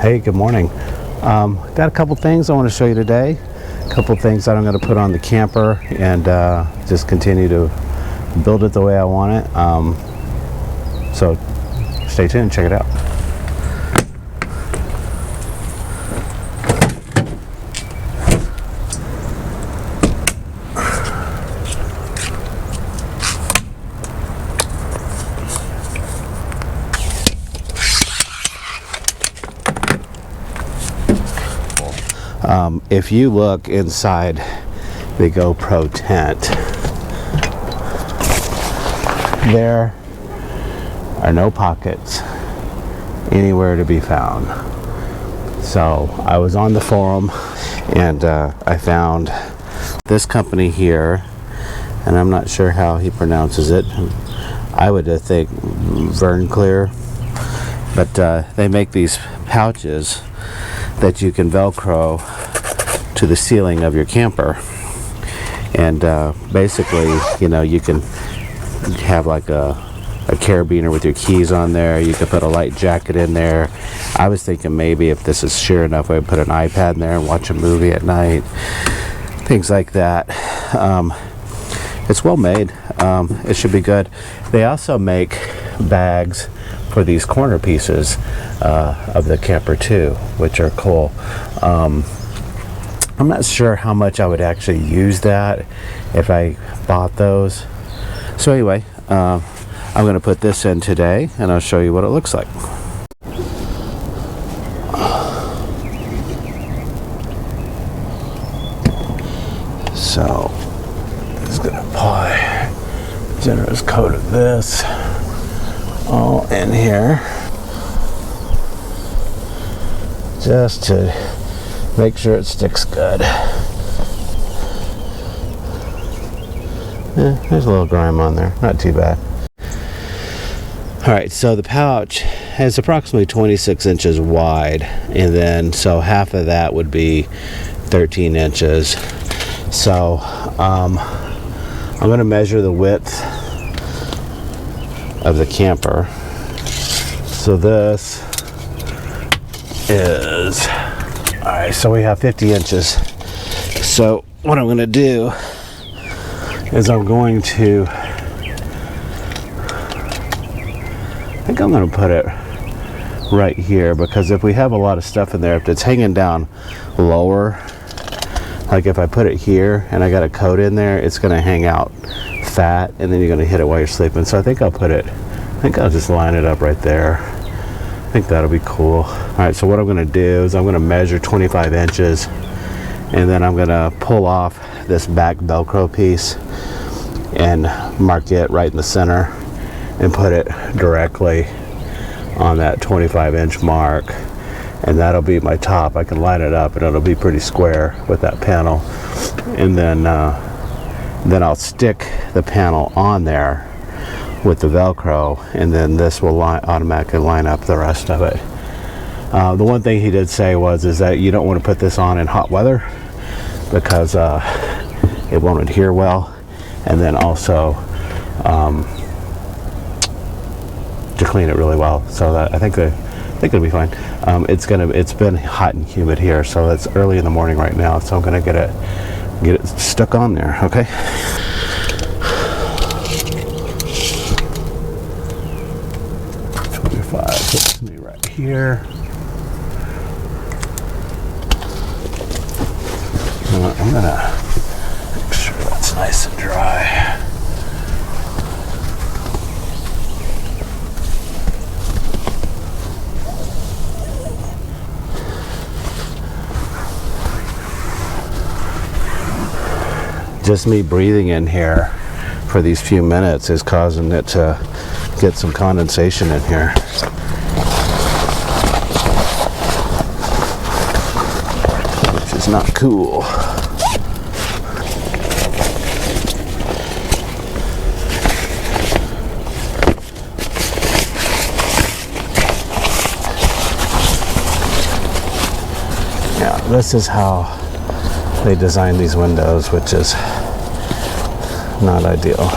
Hey, good morning. Got a couple things I want to show you today. A couple things that I'm going to put on the camper and just continue to build it the way I want it. So stay tuned, check it out. If you look inside the GoPro tent, there are no pockets anywhere to be found. So I was on the forum and I found this company here, and I'm not sure how he pronounces it. I would think VRNCLR, but they make these pouches that you can Velcro to the ceiling of your camper, and basically, you know, you can have like a carabiner with your keys on there. You could put a light jacket in there. I was thinking maybe if this is sheer enough, I would put an iPad in there and watch a movie at night, things like that. It's well made. It should be good. They also make bags for these corner pieces of the camper too, which are cool. I'm not sure how much I would actually use that if I bought those. So anyway, I'm going to put this in today and I'll show you what it looks like. So just going to apply a generous coat of this all in here, just to make sure it sticks good. Yeah, there's a little grime on there, not too bad. Alright, so the pouch is approximately 26 inches wide, and then so half of that would be 13 inches. So I'm going to measure the width of the camper. So this is, alright, so we have 50 inches. So what I'm going to do is I'm going to, I think I'm going to put it right here, because if we have a lot of stuff in there, if it's hanging down lower, like if I put it here and I got a coat in there, it's going to hang out fat, and then you're going to hit it while you're sleeping. So I think I'll just line it up right there. I think that'll be cool. Alright, so what I'm going to do is I'm going to measure 25 inches, and then I'm going to pull off this back Velcro piece and mark it right in the center and put it directly on that 25-inch mark, and that'll be my top. I can line it up and it'll be pretty square with that panel, and then I'll stick the panel on there with the Velcro, and then this will automatically line up the rest of it. The one thing he did say is that you don't want to put this on in hot weather, because it won't adhere well, and then also to clean it really well. So that I think it'll be fine. It's been hot and humid here, so it's early in the morning right now, so I'm gonna get it stuck on there. Okay. 25 puts me right here. I'm gonna make sure that's nice and dry. Just me breathing in here for these few minutes is causing it to get some condensation in here. Which is not cool. Yeah, this is how they designed these windows, which is not ideal.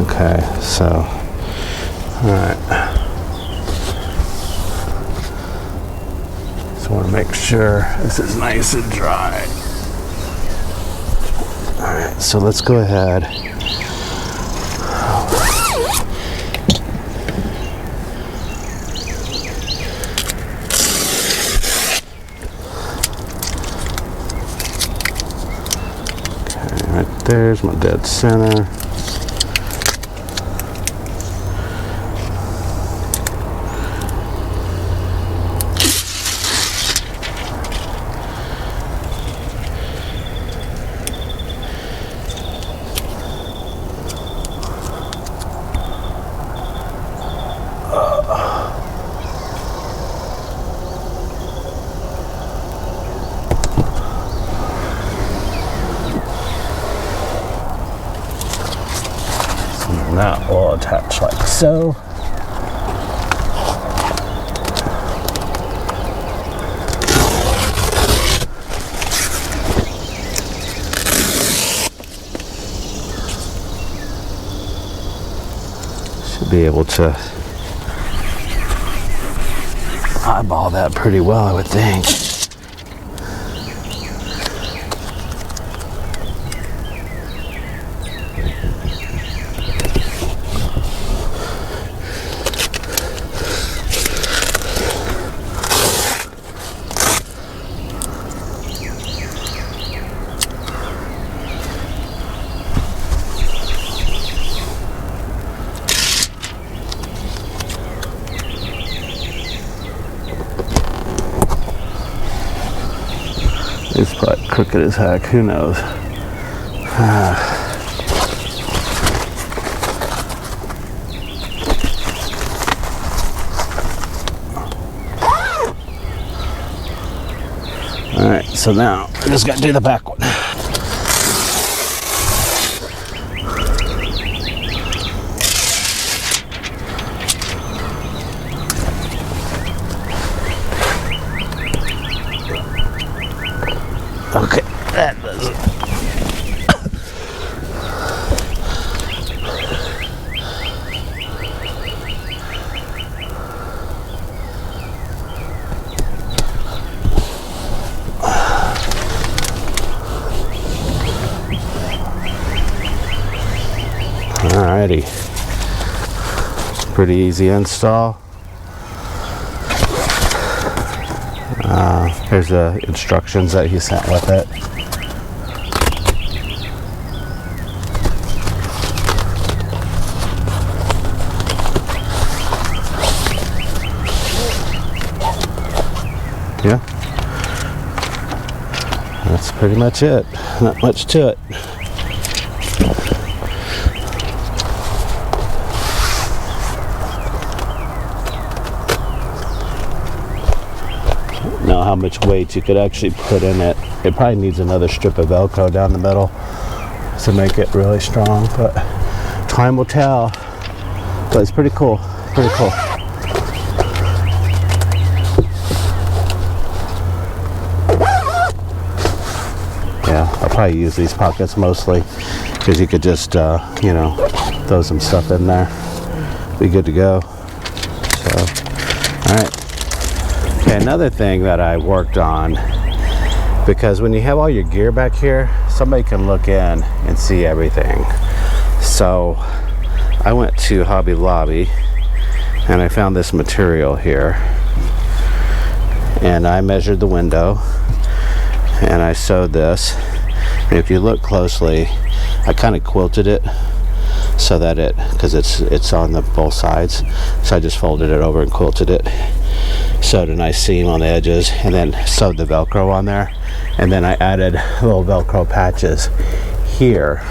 Okay. Okay, so, alright. Just want to make sure this is nice and dry. Alright, so let's go ahead. Okay, right there's my dead center. That will attach like so. Should be able to eyeball that pretty well, I would think. It's probably crooked as heck, who knows? Alright, so now I just got to do the back one. Okay, that does it. Alrighty. Pretty easy install. Here's the instructions that he sent with it. Yeah. That's pretty much it. Not much to it. Know how much weight you could actually put in it. It probably needs another strip of Velcro down the middle to make it really strong, but time will tell. But it's pretty cool. Pretty cool. Yeah, I'll probably use these pockets mostly because you could just, you know, throw some stuff in there. Be good to go. So, all right. Okay, another thing that I worked on, because when you have all your gear back here, somebody can look in and see everything. So I went to Hobby Lobby and I found this material here, and I measured the window and I sewed this, and if you look closely, I kind of quilted it so that because it's on the both sides, so I just folded it over and quilted it, sewed a nice seam on the edges, and then sewed the Velcro on there, and then I added little Velcro patches here.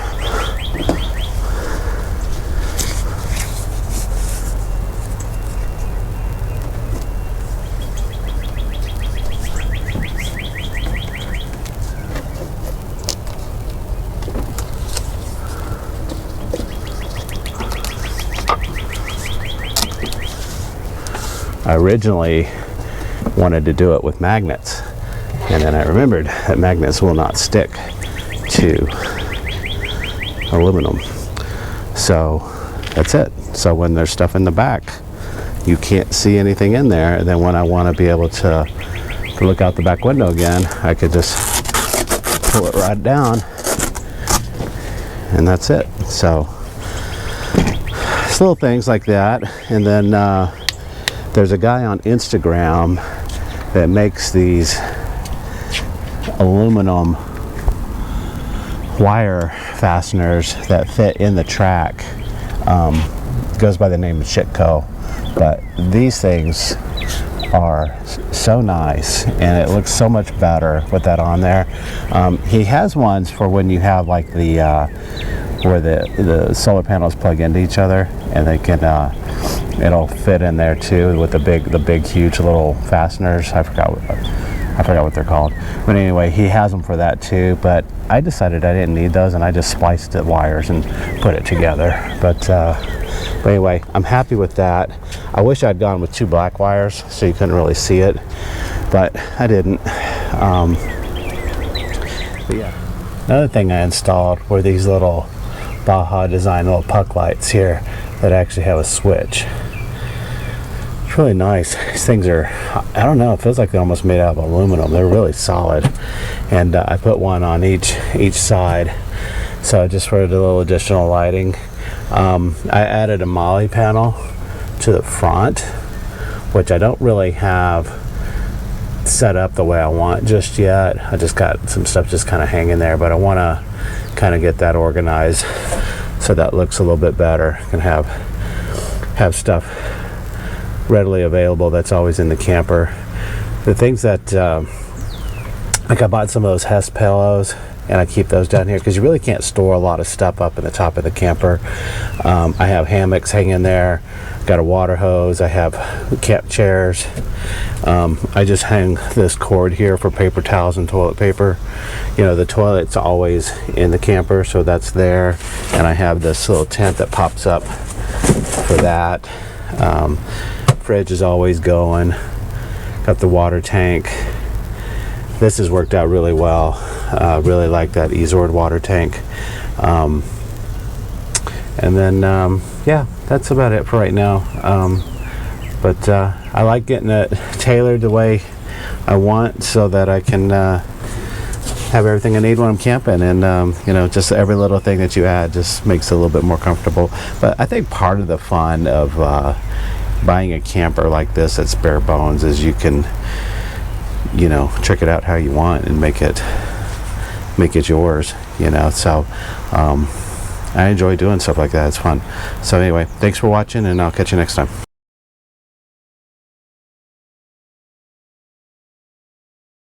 I originally wanted to do it with magnets, and then I remembered that magnets will not stick to aluminum. So that's it. So when there's stuff in the back, you can't see anything in there. And then when I want to be able to look out the back window again, I could just pull it right down, and that's it. So little things like that. And then there's a guy on Instagram that makes these aluminum wire fasteners that fit in the track. Goes by the name of Shitco, but these things are so nice, and it looks so much better with that on there. He has ones for when you have like the where the solar panels plug into each other, and they can it'll fit in there too with the big huge little fasteners. I forgot what they're called, but anyway, he has them for that too. But I decided I didn't need those, and I just spliced the wires and put it together. But anyway, I'm happy with that. I wish I'd gone with 2 black wires so you couldn't really see it, but I didn't. But yeah, another thing I installed were these little Baja design little puck lights here that actually have a switch. It's really nice. These things are, I don't know, it feels like they're almost made out of aluminum. They're really solid. And I put one on each side, so just for a little additional lighting. I added a Molly panel to the front, which I don't really have set up the way I want just yet. I just got some stuff just kind of hanging there, but I want to kind of get that organized so that looks a little bit better. Can have stuff readily available that's always in the camper. The things that like I bought some of those Hess pillows, and I keep those down here because you really can't store a lot of stuff up in the top of the camper. I have hammocks hanging there, got a water hose, I have camp chairs. I just hang this cord here for paper towels and toilet paper. You know, the toilet's always in the camper, so that's there. And I have this little tent that pops up for that. Fridge is always going. Got the water tank. This has worked out really well. Really like that Ezord water tank. And then yeah, that's about it for right now. But I like getting it tailored the way I want so that I can have everything I need when I'm camping. And you know, just every little thing that you add just makes it a little bit more comfortable. But I think part of the fun of buying a camper like this that's bare bones is you can, you know, trick it out how you want and make it yours, you know. So I enjoy doing stuff like that. It's fun. So anyway, thanks for watching, and I'll catch you next time.